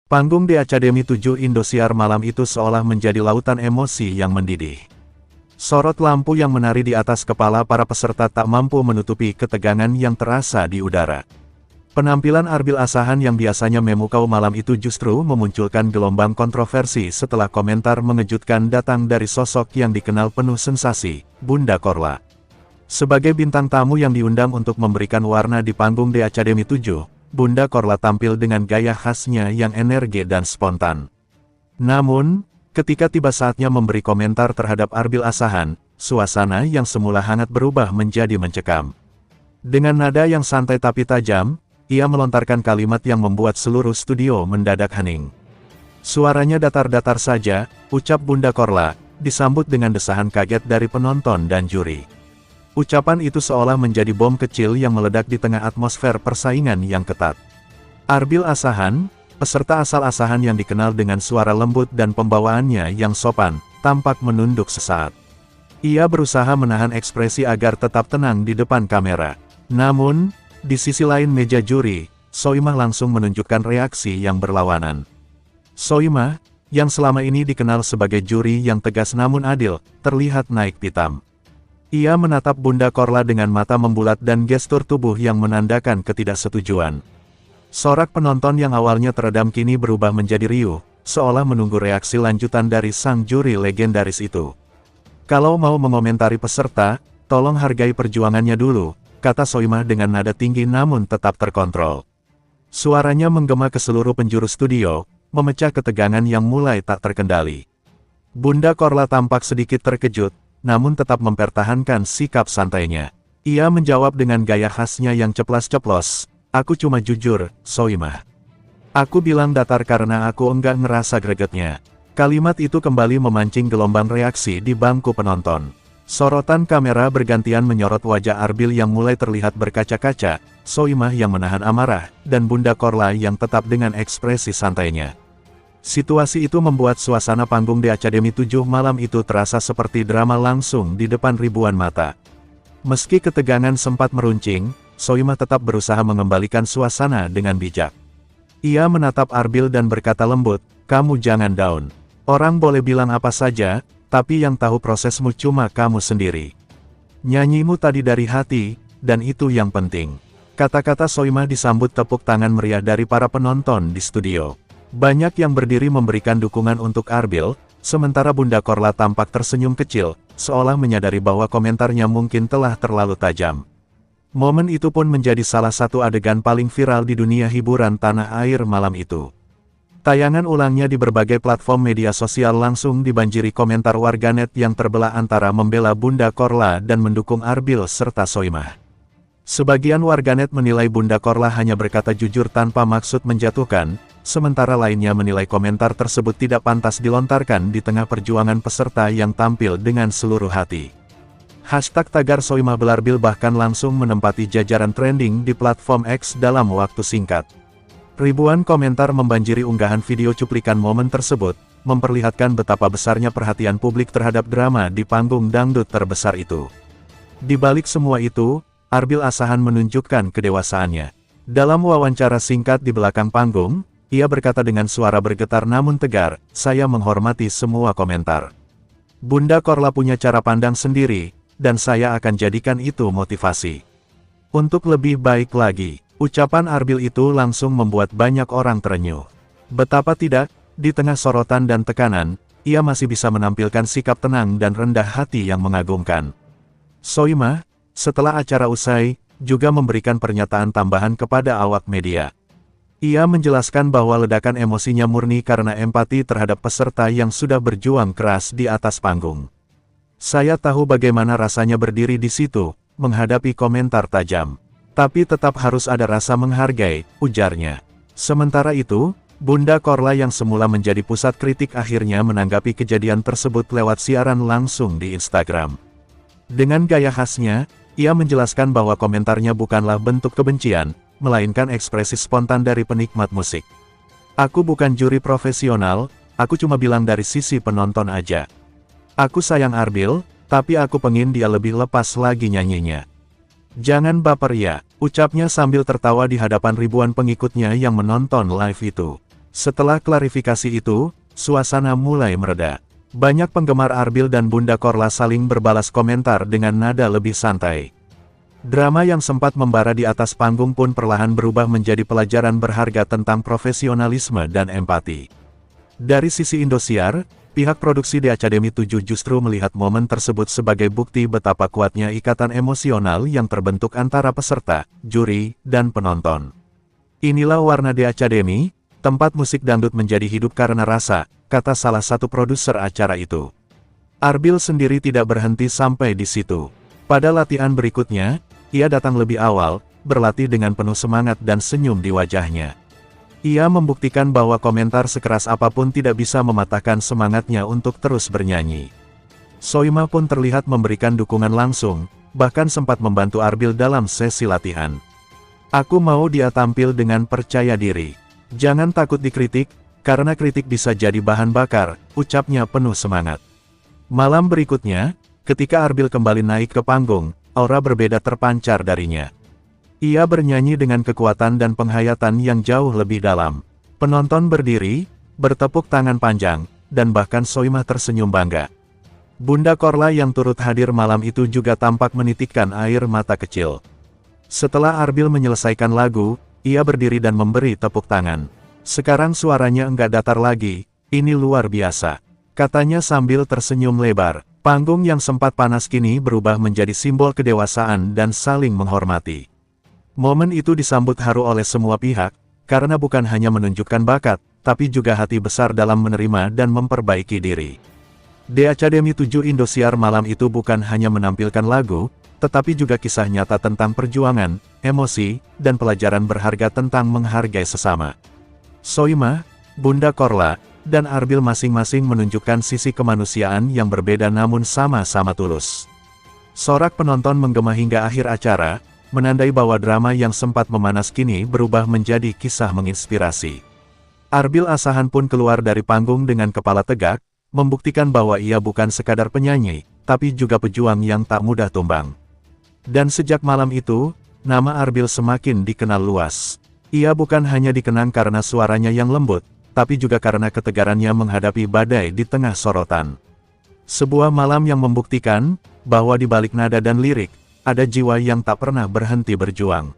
Panggung di Akademi 7 Indosiar malam itu seolah menjadi lautan emosi yang mendidih. Sorot lampu yang menari di atas kepala para peserta tak mampu menutupi ketegangan yang terasa di udara. Penampilan Arbil Asahan yang biasanya memukau malam itu justru memunculkan gelombang kontroversi setelah komentar mengejutkan datang dari sosok yang dikenal penuh sensasi, Bunda Korla. Sebagai bintang tamu yang diundang untuk memberikan warna di panggung di Akademi 7, Bunda Korla tampil dengan gaya khasnya yang energi dan spontan. Namun, ketika tiba saatnya memberi komentar terhadap Arbil Asahan, suasana yang semula hangat berubah menjadi mencekam. Dengan nada yang santai tapi tajam, ia melontarkan kalimat yang membuat seluruh studio mendadak hening. Suaranya datar-datar saja, ucap Bunda Korla, disambut dengan desahan kaget dari penonton dan juri. Ucapan itu seolah menjadi bom kecil yang meledak di tengah atmosfer persaingan yang ketat. Arbil Asahan, peserta asal Asahan yang dikenal dengan suara lembut dan pembawaannya yang sopan, tampak menunduk sesaat. Ia berusaha menahan ekspresi agar tetap tenang di depan kamera. Namun, di sisi lain meja juri, Soimah langsung menunjukkan reaksi yang berlawanan. Soimah, yang selama ini dikenal sebagai juri yang tegas namun adil, terlihat naik pitam. Ia menatap Bunda Korla dengan mata membulat dan gestur tubuh yang menandakan ketidaksetujuan. Sorak penonton yang awalnya teredam kini berubah menjadi riuh, seolah menunggu reaksi lanjutan dari sang juri legendaris itu. Kalau mau mengomentari peserta, tolong hargai perjuangannya dulu, kata Soimah dengan nada tinggi namun tetap terkontrol. Suaranya menggema ke seluruh penjuru studio, memecah ketegangan yang mulai tak terkendali. Bunda Korla tampak sedikit terkejut, namun tetap mempertahankan sikap santainya. Ia menjawab dengan gaya khasnya yang ceplas-ceplos, "Aku cuma jujur, Soimah. Aku bilang datar karena aku enggak ngerasa gregetnya." Kalimat itu kembali memancing gelombang reaksi di bangku penonton. Sorotan kamera bergantian menyorot wajah Arbil yang mulai terlihat berkaca-kaca, Soimah yang menahan amarah, dan Bunda Korla yang tetap dengan ekspresi santainya. Situasi itu membuat suasana panggung di Akademi 7 malam itu terasa seperti drama langsung di depan ribuan mata. Meski ketegangan sempat meruncing, Soimah tetap berusaha mengembalikan suasana dengan bijak. Ia menatap Arbil dan berkata lembut, "Kamu jangan down. Orang boleh bilang apa saja, tapi yang tahu prosesmu cuma kamu sendiri. Nyanyimu tadi dari hati, dan itu yang penting." Kata-kata Soimah disambut tepuk tangan meriah dari para penonton di studio. Banyak yang berdiri memberikan dukungan untuk Arbil, sementara Bunda Korla tampak tersenyum kecil, seolah menyadari bahwa komentarnya mungkin telah terlalu tajam. Momen itu pun menjadi salah satu adegan paling viral di dunia hiburan tanah air malam itu. Tayangan ulangnya di berbagai platform media sosial langsung dibanjiri komentar warganet yang terbelah antara membela Bunda Korla dan mendukung Arbil serta Soimah. Sebagian warganet menilai Bunda Korla hanya berkata jujur tanpa maksud menjatuhkan, sementara lainnya menilai komentar tersebut tidak pantas dilontarkan di tengah perjuangan peserta yang tampil dengan seluruh hati. Hashtag tagar Soimah Belarbil bahkan langsung menempati jajaran trending di platform X dalam waktu singkat. Ribuan komentar membanjiri unggahan video cuplikan momen tersebut, memperlihatkan betapa besarnya perhatian publik terhadap drama di panggung dangdut terbesar itu. Di balik semua itu, Arbil Asahan menunjukkan kedewasaannya. Dalam wawancara singkat di belakang panggung, ia berkata dengan suara bergetar namun tegar, "Saya menghormati semua komentar. Bunda Korla punya cara pandang sendiri, dan saya akan jadikan itu motivasi untuk lebih baik lagi." Ucapan Arbil itu langsung membuat banyak orang terenyuh. Betapa tidak, di tengah sorotan dan tekanan, ia masih bisa menampilkan sikap tenang dan rendah hati yang mengagumkan. Soimah, setelah acara usai, juga memberikan pernyataan tambahan kepada awak media. Ia menjelaskan bahwa ledakan emosinya murni karena empati terhadap peserta yang sudah berjuang keras di atas panggung. "Saya tahu bagaimana rasanya berdiri di situ, menghadapi komentar tajam. Tapi tetap harus ada rasa menghargai," ujarnya. Sementara itu, Bunda Korla yang semula menjadi pusat kritik akhirnya menanggapi kejadian tersebut lewat siaran langsung di Instagram. Dengan gaya khasnya, ia menjelaskan bahwa komentarnya bukanlah bentuk kebencian, melainkan ekspresi spontan dari penikmat musik. "Aku bukan juri profesional, aku cuma bilang dari sisi penonton aja. Aku sayang Arbil, tapi aku pengen dia lebih lepas lagi nyanyinya. Jangan baper ya," ucapnya sambil tertawa di hadapan ribuan pengikutnya yang menonton live itu. Setelah klarifikasi itu, suasana mulai mereda. Banyak penggemar Arbil dan Bunda Korla saling berbalas komentar dengan nada lebih santai. Drama yang sempat membara di atas panggung pun perlahan berubah menjadi pelajaran berharga tentang profesionalisme dan empati. Dari sisi Indosiar, pihak produksi The Academy 7 justru melihat momen tersebut sebagai bukti betapa kuatnya ikatan emosional yang terbentuk antara peserta, juri, dan penonton. Inilah warna The Academy, tempat musik dangdut menjadi hidup karena rasa, kata salah satu produser acara itu. Arbil sendiri tidak berhenti sampai di situ. Pada latihan berikutnya, ia datang lebih awal, berlatih dengan penuh semangat dan senyum di wajahnya. Ia membuktikan bahwa komentar sekeras apapun tidak bisa mematahkan semangatnya untuk terus bernyanyi. Soimah pun terlihat memberikan dukungan langsung, bahkan sempat membantu Arbil dalam sesi latihan. Aku mau dia tampil dengan percaya diri. Jangan takut dikritik, karena kritik bisa jadi bahan bakar, ucapnya penuh semangat. Malam berikutnya, ketika Arbil kembali naik ke panggung, aura berbeda terpancar darinya. Ia bernyanyi dengan kekuatan dan penghayatan yang jauh lebih dalam. Penonton berdiri, bertepuk tangan panjang, dan bahkan Soimah tersenyum bangga. Bunda Korla yang turut hadir malam itu juga tampak menitikkan air mata kecil. Setelah Arbil menyelesaikan lagu, ia berdiri dan memberi tepuk tangan. Sekarang suaranya enggak datar lagi, ini luar biasa, katanya sambil tersenyum lebar. Panggung yang sempat panas kini berubah menjadi simbol kedewasaan dan saling menghormati. Momen itu disambut haru oleh semua pihak, karena bukan hanya menunjukkan bakat, tapi juga hati besar dalam menerima dan memperbaiki diri. The Academy 7 Indosiar malam itu bukan hanya menampilkan lagu, tetapi juga kisah nyata tentang perjuangan, emosi, dan pelajaran berharga tentang menghargai sesama. Soimah, Bunda Korla, dan Arbil masing-masing menunjukkan sisi kemanusiaan yang berbeda namun sama-sama tulus. Sorak penonton menggema hingga akhir acara, menandai bahwa drama yang sempat memanas kini berubah menjadi kisah menginspirasi. Arbil Asahan pun keluar dari panggung dengan kepala tegak, membuktikan bahwa ia bukan sekadar penyanyi, tapi juga pejuang yang tak mudah tumbang. Dan sejak malam itu, nama Arbil semakin dikenal luas. Ia bukan hanya dikenang karena suaranya yang lembut, tapi juga karena ketegarannya menghadapi badai di tengah sorotan. Sebuah malam yang membuktikan bahwa di balik nada dan lirik, ada jiwa yang tak pernah berhenti berjuang.